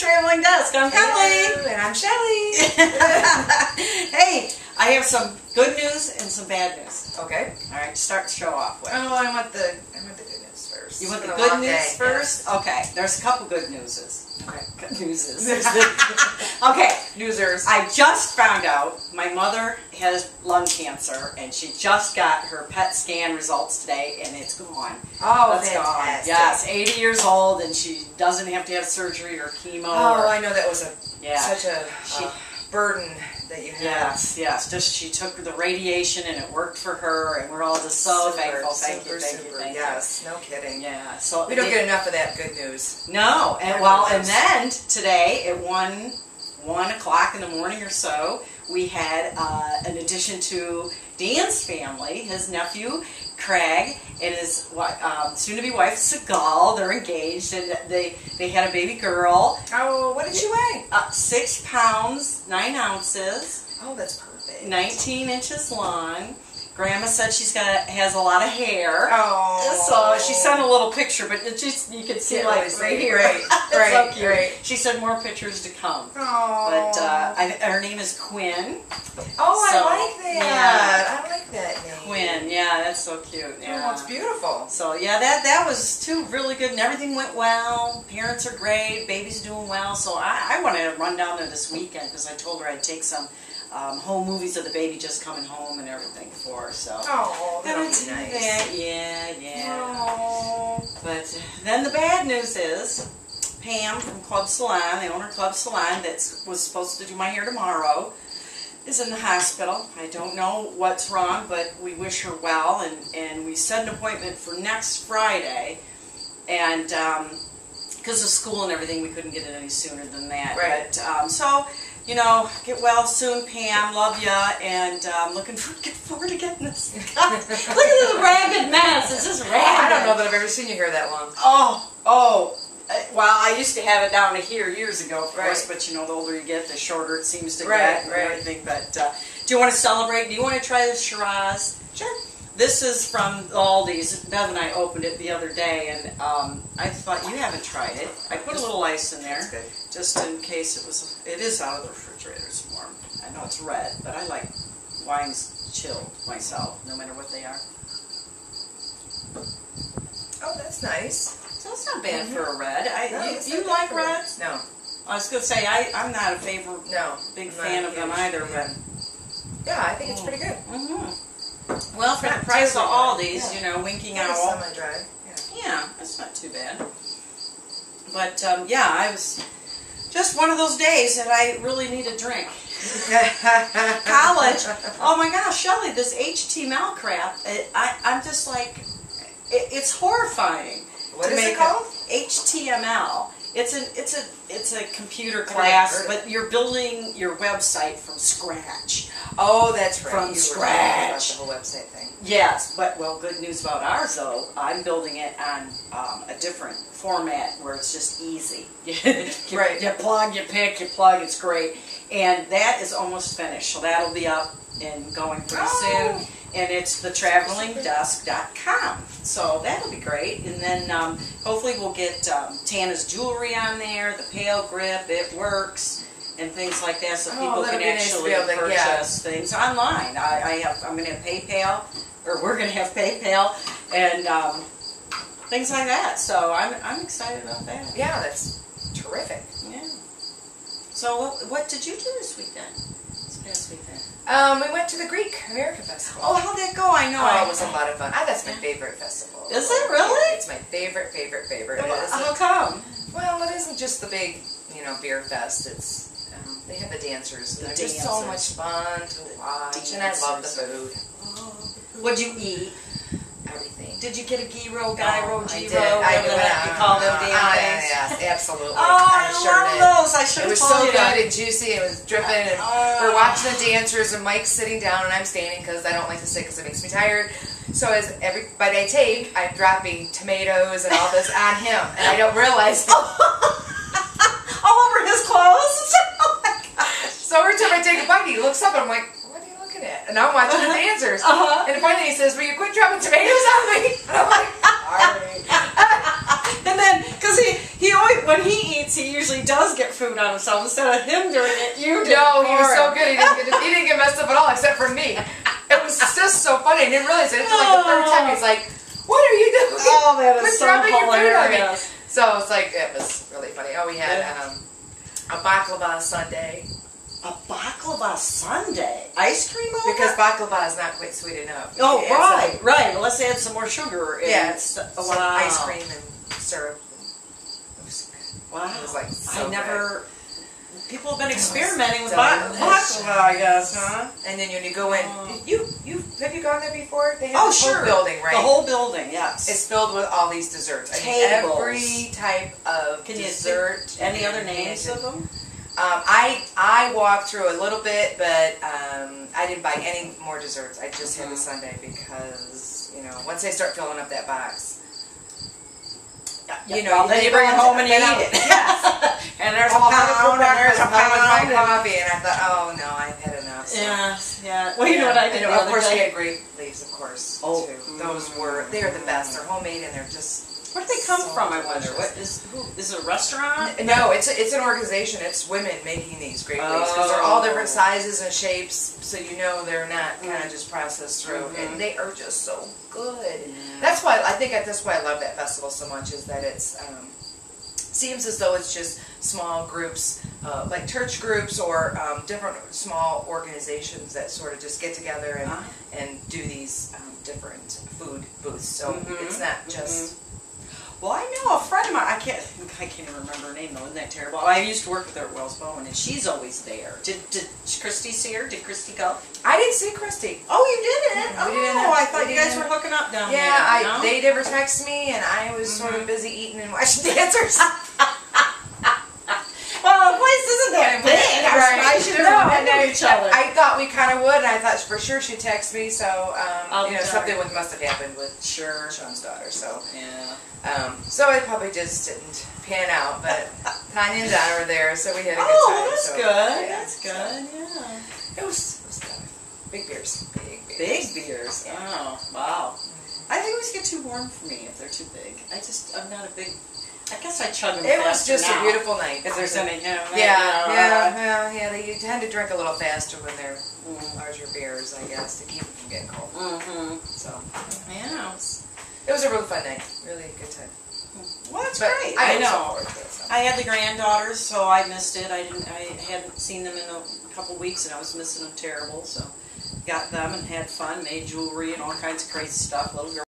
Traveling Desk. I'm Kelly. Hello, and I'm Shelly. Hey, I have some good news and some bad news. Okay. All right, start the show off with. Oh, I want the good news first. You want the It's been a good long news day, first? yes. Okay, there's a couple good newses. Okay. Good newses. Okay, Newsers. I just found out my mother has lung cancer, and she just got her PET scan results today, and it's gone. Oh, It's gone. fantastic. Yes, 80 years old, and she doesn't have to have surgery or chemo. Oh, or, I know that was such a She- burden that you had. Yes. Just she took the radiation and it worked for her, and we're all just so thankful. Thank you. Yes, no kidding. Yeah. So We don't get enough of that good news. No, and and then today at 1 o'clock in the morning or so, we had an addition to Dan's family, his nephew Craig and his soon-to-be wife Segal. They're engaged, and they had a baby girl. Oh, what did she weigh? 6 pounds 9 ounces. Oh, that's perfect. 19 inches long. Grandma said has a lot of hair. Oh. So she sent a little picture, but it just you can see Can't like really see. right here. Right, It's right, so cute. right. She said more pictures to come. Oh. But her name is Quinn. Oh, So, I like that. I like that name. Quinn, yeah, that's so cute. Yeah. Oh, it's beautiful. So yeah, that was too really good, and everything went well. Parents are great, baby's doing well. So I wanted to run down there this weekend because I told her I'd take some home movies of the baby just coming home and everything for her. So Oh, that would be nice. Yeah. Oh. But then the bad news is Pam from Club Salon, the owner of Club Salon, that was supposed to do my hair tomorrow, is in the hospital. I don't know what's wrong, but we wish her well, and we set an appointment for next Friday, and because of school and everything, we couldn't get it any sooner than that. Right. But so, get well soon, Pam. Love ya, and looking forward to getting this. Look at this ragged mess. It's just ragged. I don't know that I've ever seen your hair that long. Oh. Well, I used to have it down to here years ago, of course, Right. but the older you get, the shorter it seems to Right, get and right. everything. But do you want to celebrate? Do you want to try this Shiraz? Sure. This is from Aldi's. Bev and I opened it the other day, and I thought you haven't tried it. I put a little ice in there, That's good. just in case it is out of the refrigerator. It's warm. I know it's red, but I like wines chilled myself, no matter what they are. Oh, that's nice. So it's not bad for a red. No, it's You not like bad for reds? No. I was going to say, I'm not a big I'm fan not of them huge. either, but... Yeah, I think it's pretty good. Well, for Not the price of terribly all bad. these, winking Kind of owl. semi-dry. Yeah, that's not too bad. But, I was just one of those days that I really need a drink. Yeah. College, oh my gosh, Shelly, this HTML crap, I'm just like, it's horrifying. What to is make it called? HTML. It's a computer class, but you're building your website from scratch. Oh, that's right. From You scratch. were talking about the whole website thing. Yes, but good news about ours though. I'm building it on a different format where it's just easy. Right. You plug, you pick, you plug. It's great, and that is almost finished. So that'll be up and going pretty soon. And it's thetravelingdesk.com. So that'll be great. And then hopefully we'll get Tana's jewelry on there, the Pale Grip, It Works, and things like that, so people that'd can be nice to actually be able to- purchase things online. I'm going to have PayPal, or we're going to have PayPal, and things like that. So I'm excited about that. Yeah, that's terrific. Yeah. So what did you do this weekend? This past weekend? We went to the Greek American Festival. Oh, how'd that go? I know. Oh, it was a lot of fun. That's my favorite festival. Is it really? It's my favorite. How come? Well, it isn't just the big, beer fest. It's they have the dancers. They're just so much fun to watch, and I love the food. What'd you eat? Everything. Did you get a gyro, gyro, I gyro? did. I whatever the heck you call them damn things? Yes, absolutely. Oh, I sure love did. those. I should It have was told so you. good and juicy. It was dripping, and we're watching the dancers, and Mike's sitting down, and I'm standing because I don't like to sit because it makes me tired. So as every bite I take, I'm dropping tomatoes and all this on him, and I don't realize it. All over his clothes? Oh my gosh. So every time I take a bite, he looks up, and I'm like, what are you looking at? And I'm watching the dancers. And finally he says, will you quit dropping tomatoes on me? And I'm like, all right. And then, because he always, when he eats, nights he usually does get food on himself. Instead of him doing it, you do. No, he was so good. He didn't get messed up at all, except for me. It was just so funny. I didn't realize it until like the third time. He's like, "What are you doing? Oh, that is Quit so dropping your food on me." hilarious. So it's like it was really funny. Oh, we had a baklava sundae. A baklava sundae? Ice cream over? Because baklava is not quite sweet enough. Oh, It's right. Well, let's add some more sugar. Yeah, some ice cream and syrup. It was, Wow. It was like so never. People have been experimenting with delicious. baklava, I guess, huh? And then when you go in, have you gone there before? They have Oh, this sure. whole building, right? The whole building, yes. It's filled with all these desserts. Tables. Every type of Can you dessert. think any other names of them? I walked through a little bit, but I didn't buy any more desserts. I just had the sundae because, once they start filling up that box, well, then you bring it home and you eat it. Yes. And there's a pound, and there's a pound with my pound. coffee, and I thought, oh no, I've had enough. So. Yeah. Well, you know what I did the Of other course, we day? had grape leaves, of course, Oh. too. They're the best. They're homemade, and they're just... Where do they come so from, I wonder? delicious. Is it a restaurant? No, it's an organization. It's women making these grape leaves because they're all different sizes and shapes, so they're not kind of just processed through, and they are just so good. Yeah. That's why I think that's why I love that festival so much. Is that it's seems as though it's just small groups, like church groups or different small organizations that sort of just get together and do these different food booths. So it's not just. Well, I know a friend of mine. I can't even remember her name though. Isn't that terrible? I used to work with her at Wells Bowen, and she's always there. Did Christy see her? Did Christy go? I didn't see Christy. Oh, you didn't? We didn't I thought you guys were hooking up down there. Yeah, they never texted me, and I was sort of busy eating and watching dancers. Well, the place isn't that big. I'm surprised you didn't run into each other. I thought we kind of would, and I thought for sure she'd text me. So something must have happened with Sean's daughter. So so it probably just didn't pan out. But Tanya and Don were there, so we had a good time. Oh, that's so, good. Yeah, That's good. Yeah. It was good. Big beers. Big beers. Oh, wow. I think always get too warm for me if they're too big. I'm not a big. I guess I chug them. It was just a beautiful night. If there's any, They tend to drink a little faster when they're larger beers, I guess, to keep them from getting cold. So yeah, it was a really fun night. Really a good time. Well, that's But great. I know. look forward to it, so. I had the granddaughters, so I missed it. I hadn't seen them in a couple weeks, and I was missing them terrible. So got them and had fun, made jewelry and all kinds of crazy stuff. Little girl.